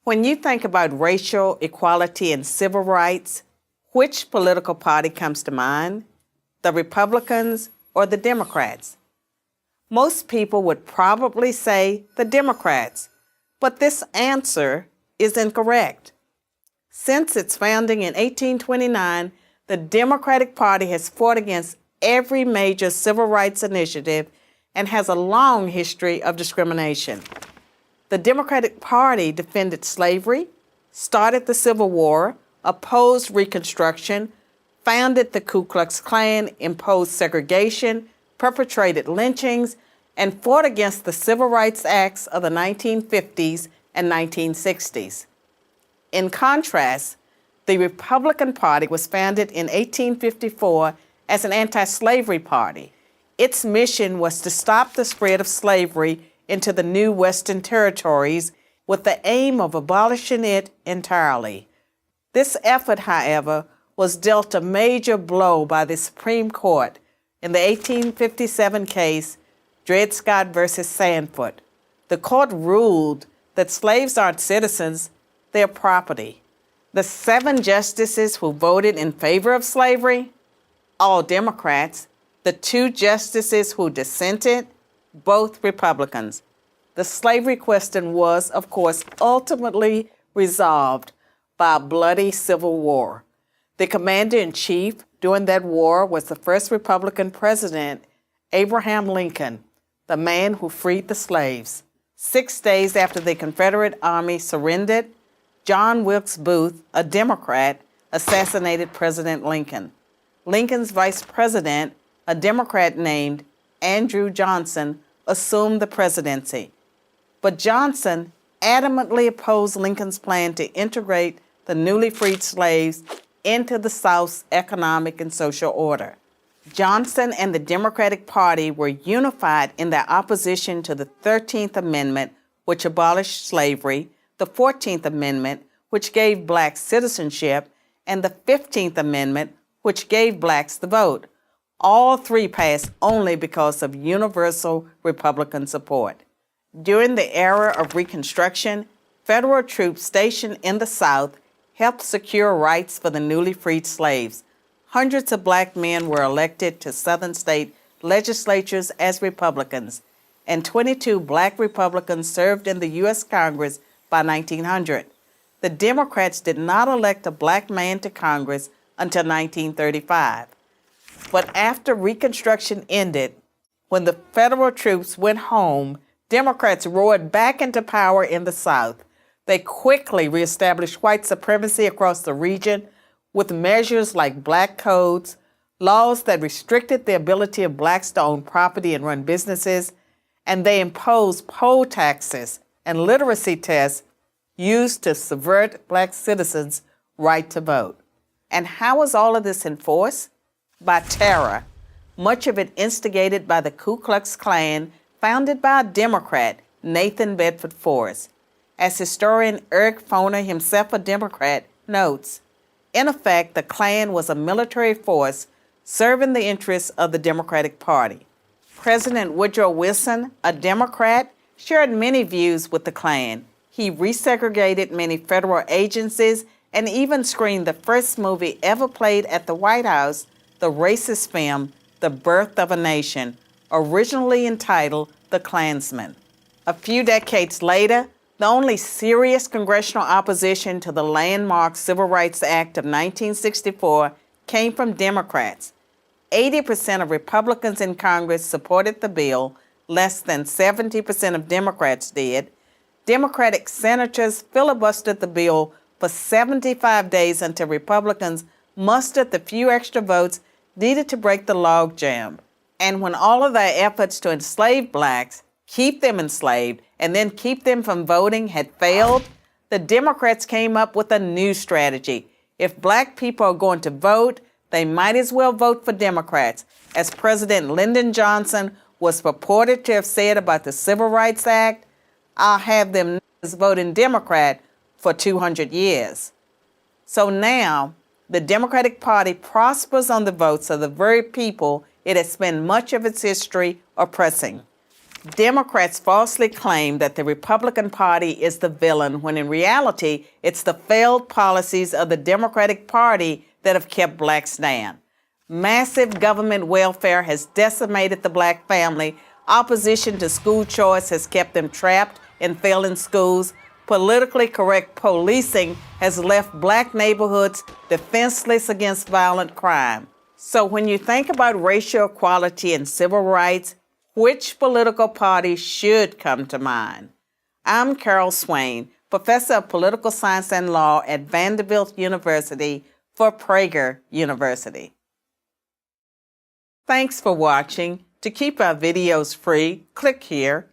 When you think about racial equality and civil rights, which political party comes to mind? The Republicans or the Democrats? Most people would probably say the Democrats, but this answer is incorrect. Since its founding in 1829, the Democratic Party has fought against every major civil rights initiative and has a long history of discrimination. The Democratic Party defended slavery, started the Civil War, opposed Reconstruction, founded the Ku Klux Klan, imposed segregation, perpetrated lynchings, and fought against the Civil Rights Acts of the 1950s and 1960s. In contrast, the Republican Party was founded in 1854 as an anti-slavery party. Its mission was to stop the spread of slavery into the new Western territories with the aim of abolishing it entirely. This effort, however, was dealt a major blow by the Supreme Court in the 1857 case Dred Scott versus Sandford. The court ruled that slaves aren't citizens, they're property. The 7 justices who voted in favor of slavery, all Democrats. The 2 justices who dissented, both Republicans. The slavery question was, of course, ultimately resolved by a bloody civil war. The commander-in-chief during that war was the first Republican president, Abraham Lincoln, the man who freed the slaves. 6 days after the Confederate Army surrendered, John Wilkes Booth, a Democrat, assassinated President Lincoln. Lincoln's vice president, a Democrat named Andrew Johnson, assumed the presidency. But Johnson adamantly opposed Lincoln's plan to integrate the newly freed slaves into the South's economic and social order. Johnson and the Democratic Party were unified in their opposition to the 13th Amendment, which abolished slavery, the 14th Amendment, which gave blacks citizenship, and the 15th Amendment, which gave blacks the vote. All 3 passed only because of universal Republican support. During the era of Reconstruction, federal troops stationed in the South helped secure rights for the newly freed slaves. Hundreds of black men were elected to Southern state legislatures as Republicans, and 22 black Republicans served in the U.S. Congress by 1900. The Democrats did not elect a black man to Congress until 1935. But after Reconstruction ended, when the federal troops went home, Democrats roared back into power in the South. They quickly reestablished white supremacy across the region with measures like black codes, laws that restricted the ability of blacks to own property and run businesses, and they imposed poll taxes and literacy tests used to subvert black citizens' right to vote. And how was all of this enforced? By terror, much of it instigated by the Ku Klux Klan, founded by a Democrat, Nathan Bedford Forrest. As historian Eric Foner, himself a Democrat, notes, in effect, the Klan was a military force serving the interests of the Democratic Party. President Woodrow Wilson, a Democrat, shared many views with the Klan. He resegregated many federal agencies and even screened the first movie ever played at the White House, the racist film, The Birth of a Nation, originally entitled The Klansman. A few decades later, the only serious congressional opposition to the landmark Civil Rights Act of 1964 came from Democrats. 80% of Republicans in Congress supported the bill, less than 70% of Democrats did. Democratic senators filibustered the bill for 75 days until Republicans mustered the few extra votes needed to break the logjam. And when all of their efforts to enslave blacks, keep them enslaved, and then keep them from voting had failed, the Democrats came up with a new strategy. If black people are going to vote, they might as well vote for Democrats, as President Lyndon Johnson was purported to have said about the Civil Rights Act. I'll have them voting Democrat for 200 years. So now, the Democratic Party prospers on the votes of the very people it has spent much of its history oppressing. Democrats falsely claim that the Republican Party is the villain when in reality it's the failed policies of the Democratic Party that have kept blacks down. Massive government welfare has decimated the black family. Opposition to school choice has kept them trapped in failing schools. Politically correct policing has left black neighborhoods defenseless against violent crime. So when you think about racial equality and civil rights, which political party should come to mind? I'm Carol Swain, professor of political science and law at Vanderbilt University for Prager University. Thanks for watching. To keep our videos free, click here.